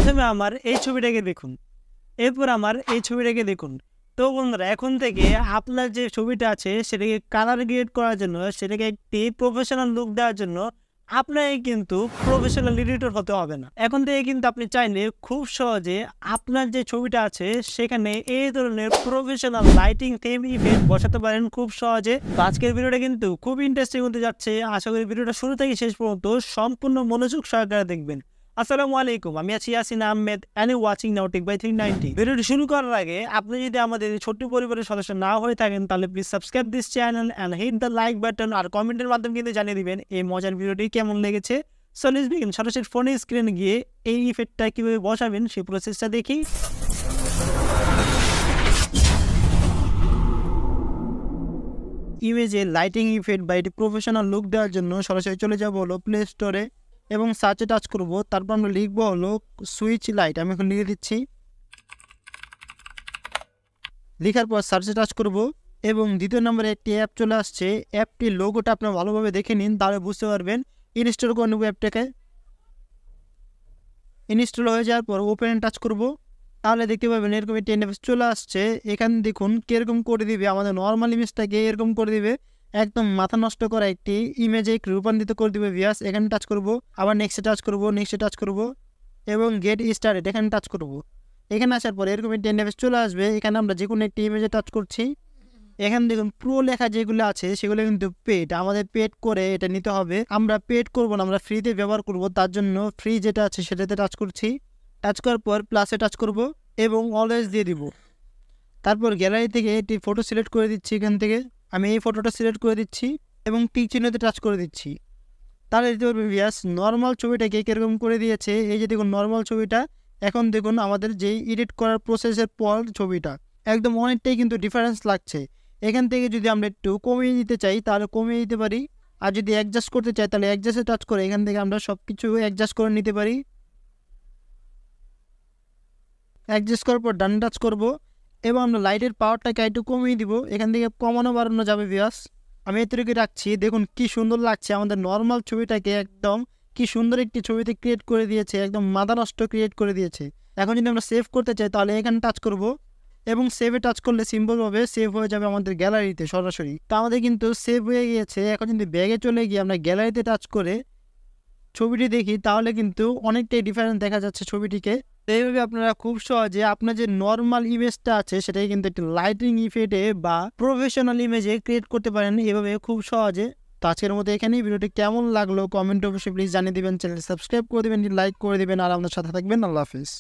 প্রথমে আমার এই ছবিটাকে দেখুন, এরপর আমার এই ছবিটাকে দেখুন। তো বন্ধুরা, এখন থেকে আপনার যে ছবিটা আছে সেটাকে কালার গ্রেড করার জন্য, সেটাকে একটি প্রফেশনাল লুক দেওয়ার জন্য আপনাকে কিন্তু প্রফেশনাল এডিটর হতে হবে না। এখন থেকে কিন্তু আপনি চাইলে খুব সহজে আপনার যে ছবিটা আছে সেখানে এই ধরনের প্রফেশনাল লাইটিং থিম ইফেক্ট বসাতে পারেন খুব সহজে। তো আজকের ভিডিওটা কিন্তু খুব ইন্টারেস্টিং হতে যাচ্ছে। আশা করি ভিডিওটা শুরু থেকে শেষ পর্যন্ত সম্পূর্ণ মনোযোগ সহকারে দেখবেন। আসসালামু আলাইকুম, আমি আছি Yasin Ahmed and watching now tech by 390। ভিডিওটি শুরু করার আগে আপনি যদি আমাদের ছোট্ট পরিবারের সদস্য না হয়ে থাকেন তাহলে please subscribe this channel and hit the like button, আর কমেন্টের মাধ্যমে কিন্তু জানিয়ে দিবেন এই মজার ভিডিওটি কেমন লেগেছে। So let's begin. সরাসরি ফোনের স্ক্রিনে গিয়ে এই ইফেক্টটা কিভাবে বসাবেন সেই প্রসেসটা দেখি। ইমেজে লাইটিং ইফেক্ট বা এটি প্রফেশনাল লুক দেওয়ার জন্য সরাসরি চলে যাব হলো প্লে স্টোরে এবং সার্চে টাচ করব। তারপর আমরা লিখব হলো সুইচ লাইট। আমি এখন লিখে দিচ্ছি। লেখার পর সার্চে টাচ করব এবং দ্বিতীয় নম্বরে একটি অ্যাপ চলে আসছে। অ্যাপটির লোগোটা আপনারা ভালোভাবে দেখে নিন, তাহলে বুঝতে পারবেন। ইনস্টল করে নেব অ্যাপটাকে। ইনস্টল হয়ে যাওয়ার পর ওপেন টাচ করব, তাহলে দেখতে পাবেন এরকম একটি ইন্টারফেস চলে আসছে। এখানে দেখুন কীরকম করে দিবে, আমাদের নর্মাল ইমেজটাকে এরকম করে দিবে, একদম মাথা নষ্ট করা একটি ইমেজে রূপান্তরিত করে দিবে ভিউয়ার্স। এখানে টাচ করব, আবার নেক্সটে টাচ করব, নেক্সটে টাচ করব এবং গেট স্টার্টেড এখানে টাচ করব। এখানে আসার পর এরকম একটি ইন্টারফেস চলে আসবে। এখানে আমরা যে কোনো একটি ইমেজে টাচ করছি। এখানে দেখুন প্রো লেখা যেগুলো আছে সেগুলো কিন্তু পেড, আমাদের পেড করে এটা নিতে হবে। আমরা পেড করব না, আমরা ফ্রিতে ব্যবহার করব, তার জন্য ফ্রি যেটা আছে সেটাতে টাচ করছি। টাচ করার পর প্লাসে টাচ করব এবং অলওয়েজ দিয়ে দিব। তারপর গ্যালারি থেকে একটি ফটো সিলেক্ট করে দিচ্ছি। এখান থেকে আমি এই ফটোটা সিলেক্ট করে দিচ্ছি এবং টিক চিহ্নতে টাচ করে দিচ্ছি। তাহলে দিতে পারবে ভিউয়ার্স নর্মাল ছবিটাকে কীরকম করে দিয়েছে। এই যে দেখুন নর্মাল ছবিটা, এখন দেখুন আমাদের যেই এডিট করার প্রসেসের পর ছবিটা একদম অনেকটাই কিন্তু ডিফারেন্স লাগছে। এখান থেকে যদি আমরা একটু কমিয়ে দিতে চাই তাহলে কমিয়ে দিতে পারি, আর যদি অ্যাডজাস্ট করতে চাই তাহলে অ্যাডজাস্টে টাচ করে এখান থেকে আমরা সব কিছু অ্যাডজাস্ট করে নিতে পারি। অ্যাডজাস্ট করার পর ডান টাচ করব এবং আমরা লাইটের পাওয়ারটাকে একটু কমিয়ে দিব। এখান থেকে কমানো বাড়ানো যাবে ভিউয়ার্স। আমি এতটুকু রাখছি। দেখুন কি সুন্দর লাগছে, আমাদের নর্মাল ছবিটাকে একদম কি সুন্দর একটি ছবিতে ক্রিয়েট করে দিয়েছে, একদম মাথা নষ্ট ক্রিয়েট করে দিয়েছে। এখন যদি আমরা সেভ করতে চাই তাহলে এখানে টাচ করব এবং সেভে টাচ করলে সিম্পলভাবে সেভ হয়ে যাবে আমাদের গ্যালারিতে সরাসরি। তো আমাদের কিন্তু সেভ হয়ে গিয়েছে। এখন যদি ব্যাগে চলে গিয়ে আমরা গ্যালারিতে টাচ করে ছবিটি দেখি তাহলে কিন্তু অনেকটাই ডিফারেন্স দেখা যাচ্ছে ছবিটিকে। এইভাবে আপনারা খুব সহজে আপনার যে নর্মাল ইমেজটা আছে সেটাকে কিন্তু একটি লাইটিং ইফেক্টে বা প্রফেশনাল ইমেজে ক্রিয়েট করতে পারেন এভাবে খুব সহজে। তো আজকের মতো এখানেই। ভিডিওটি কেমন লাগলো কমেন্ট অবশ্যই প্লিজ জানিয়ে দেবেন। চ্যানেল সাবস্ক্রাইব করে দেবেন, লাইক করে দেবেন আর আমাদের সাথে থাকবেন। আল্লাহ হাফিজ।